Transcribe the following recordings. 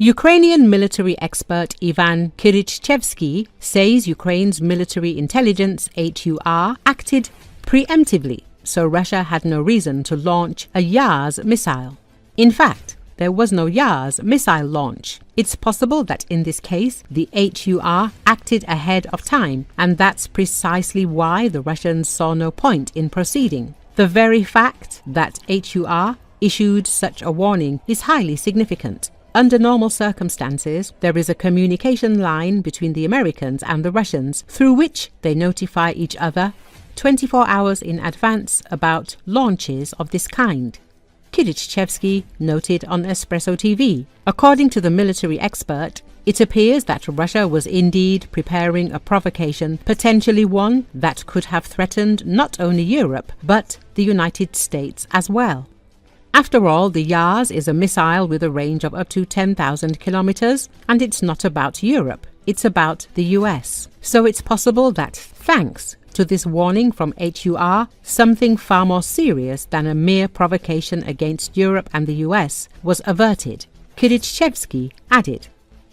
Ukrainian military expert Ivan Kyrychevskyi says Ukraine's military intelligence HUR acted preemptively, so Russia had no reason to launch a Yars missile. In fact, there was no Yars missile launch. It's possible that in this case, the HUR acted ahead of time, and that's precisely why the Russians saw no point in proceeding. The very fact that HUR issued such a warning is highly significant. Under normal circumstances, there is a communication line between the Americans and the Russians through which they notify each other 24 hours in advance about launches of this kind. Kyrychevskyi noted on Espreso TV. According to the military expert, it appears that Russia was indeed preparing a provocation, potentially one that could have threatened not only Europe, but the United States as well. After all, the Yars is a missile with a range of up to 10,000 kilometers, and it's not about Europe, it's about the US. So it's possible that, thanks to this warning from HUR, something far more serious than a mere provocation against Europe and the US was averted. Kyrychevskyi added,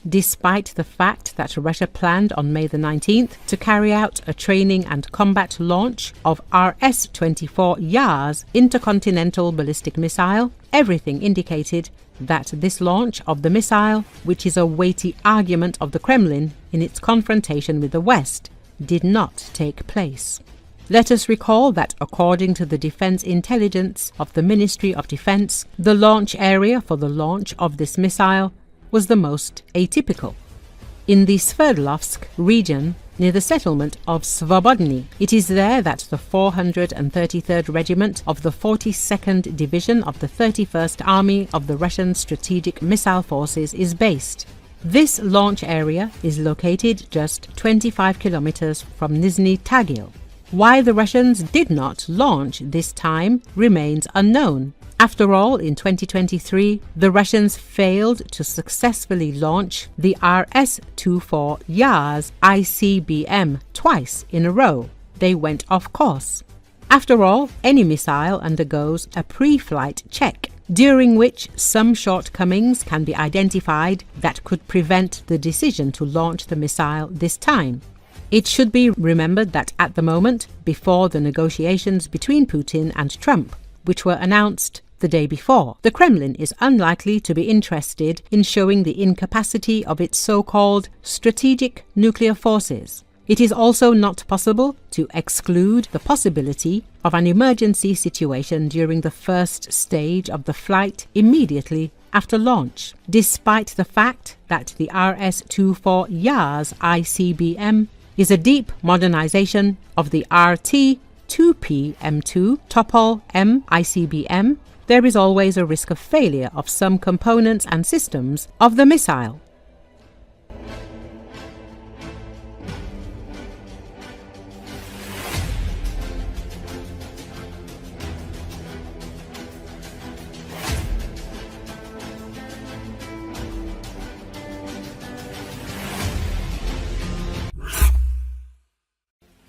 despite the fact that Russia planned on May the 19th to carry out a training and combat launch of RS-24 Yars intercontinental ballistic missile, everything indicated that this launch of the missile, which is a weighty argument of the Kremlin in its confrontation with the West, did not take place. Let us recall that according to the defense intelligence of the Ministry of Defense, the launch area for the launch of this missile was the most atypical. In the Sverdlovsk region, near the settlement of Svobodny, it is there that the 433rd Regiment of the 42nd Division of the 31st Army of the Russian Strategic Missile Forces is based. This launch area is located just 25 kilometers from Nizhny Tagil. Why the Russians did not launch this time remains unknown. After all, in 2023, the Russians failed to successfully launch the RS-24 Yars ICBM twice in a row. They went off course. After all, any missile undergoes a pre-flight check, during which some shortcomings can be identified that could prevent the decision to launch the missile this time. It should be remembered that at the moment, before the negotiations between Putin and Trump, which were announced the day before, the Kremlin is unlikely to be interested in showing the incapacity of its so-called strategic nuclear forces. It is also not possible to exclude the possibility of an emergency situation during the first stage of the flight immediately after launch, despite the fact that the RS-24 Yars ICBM is a deep modernization of the RT-2P M2 Topol M ICBM. There is always a risk of failure of some components and systems of the missile.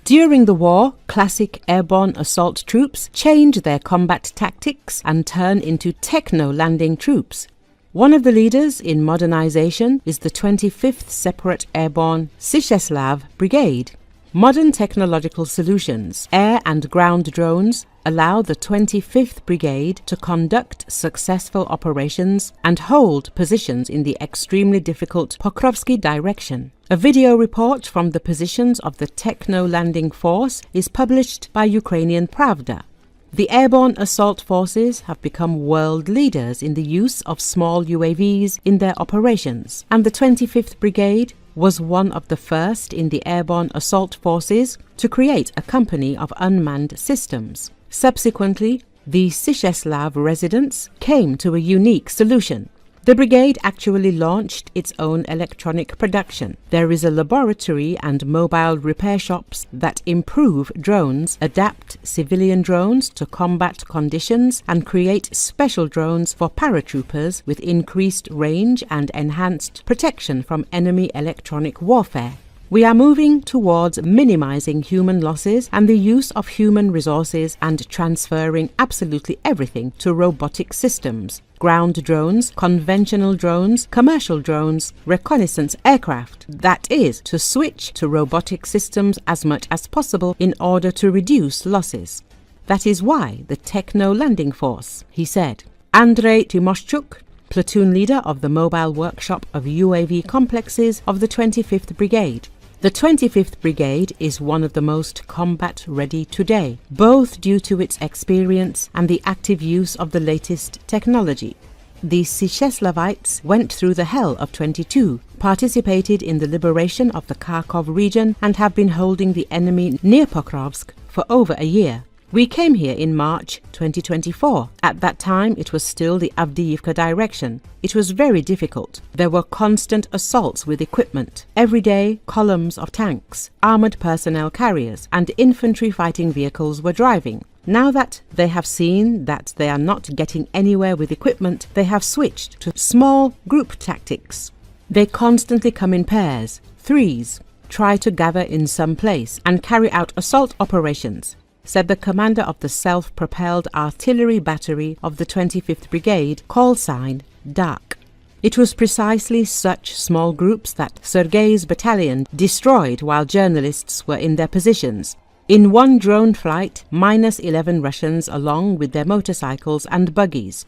During the war, classic airborne assault troops change their combat tactics and turn into Technolanding troops. One of the leaders in modernization is the 25th Separate Airborne Sysheslav Brigade. Modern technological solutions, air and ground drones, allow the 25th Brigade to conduct successful operations and hold positions in the extremely difficult Pokrovsky direction. A video report from the positions of the Technolanding force is published by Ukrainian Pravda. The airborne assault forces have become world leaders in the use of small UAVs in their operations, and the 25th Brigade was one of the first in the airborne assault forces to create a company of unmanned systems. Subsequently, the Sysheslav residents came to a unique solution. The brigade actually launched its own electronic production. There is a laboratory and mobile repair shops that improve drones, adapt civilian drones to combat conditions, and create special drones for paratroopers with increased range and enhanced protection from enemy electronic warfare. We are moving towards minimizing human losses and the use of human resources and transferring absolutely everything to robotic systems. Ground drones, conventional drones, commercial drones, reconnaissance aircraft. That is, to switch to robotic systems as much as possible in order to reduce losses. That is why the Technolanding force, he said. Andrei Timoshchuk, platoon leader of the mobile workshop of UAV complexes of the 25th Brigade. The 25th Brigade is one of the most combat-ready today, both due to its experience and the active use of the latest technology. The Sysheslavites went through the hell of 22, participated in the liberation of the Kharkiv region and have been holding the enemy near Pokrovsk for over a year. We came here in March 2024. At that time, it was still the Avdiivka direction. It was very difficult. There were constant assaults with equipment. Every day, columns of tanks, armored personnel carriers, and infantry fighting vehicles were driving. Now that they have seen that they are not getting anywhere with equipment, they have switched to small group tactics. They constantly come in pairs, threes, try to gather in some place, and carry out assault operations, said the commander of the self-propelled artillery battery of the 25th Brigade, call sign Dark. It was precisely such small groups that Sergei's battalion destroyed while journalists were in their positions. In one drone flight, -11 Russians along with their motorcycles and buggies.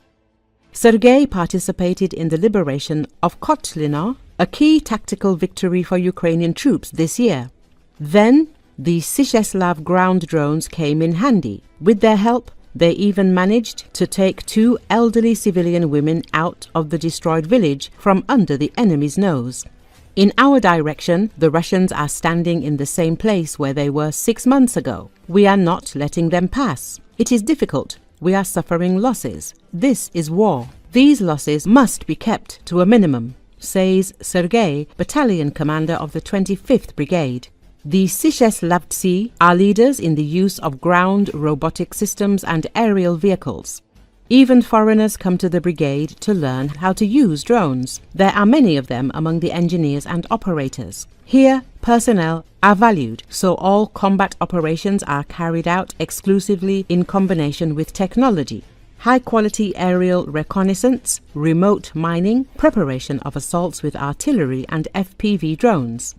Sergei participated in the liberation of Kotlino, a key tactical victory for Ukrainian troops this year. Then, the Sysheslav ground drones came in handy. With their help, they even managed to take 2 elderly civilian women out of the destroyed village from under the enemy's nose. In our direction, the Russians are standing in the same place where they were 6 months ago. We are not letting them pass. It is difficult. We are suffering losses. This is war. These losses must be kept to a minimum, says Sergei, battalion commander of the 25th Brigade. The Syseslavtsi are leaders in the use of ground robotic systems and aerial vehicles. Even foreigners come to the brigade to learn how to use drones. There are many of them among the engineers and operators. Here, personnel are valued, so all combat operations are carried out exclusively in combination with technology. High-quality aerial reconnaissance, remote mining, preparation of assaults with artillery and FPV drones.